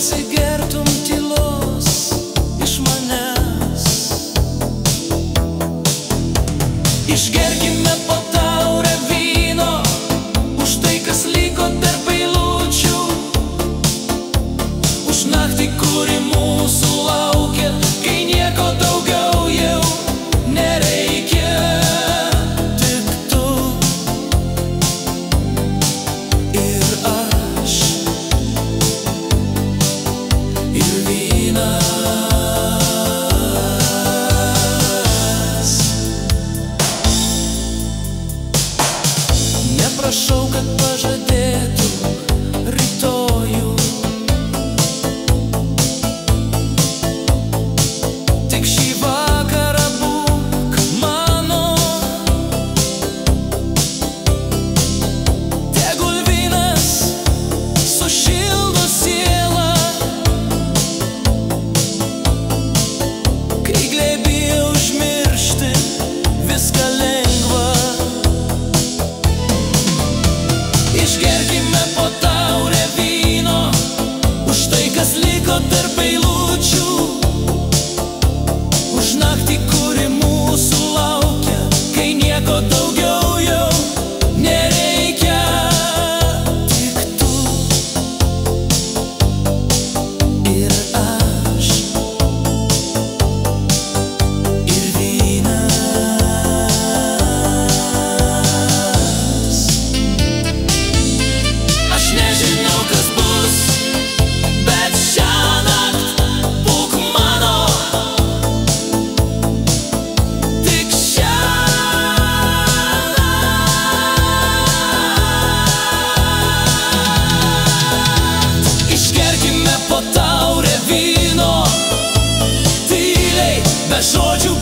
pasigertum tylos iš manęs. Išgerkime po taurę vyno už tai, kas liko tarp eilučių, už naktį, kuri mūsų laukia, kai nieko daugiau jau nereikia. Tik tu ir aš ir vynas. Neprašau, kad pažadėtų rytojų, tik šį vakarą būk mano. Tegul vynas sušildo sielą, kai glėby užmiršti viską lengva. Išgerkime po taurę vyno už tai, kas liko tarp eilučių, už naktį, kuri mūsų laukia, kai nieko daugiau jau nereikia. Tik tu ir aš ir vynas. Aš nežinau, kas bus, bet šiąnakt būk mano. Tik išgerkime po taurę vyno, tyliai, be žodžių,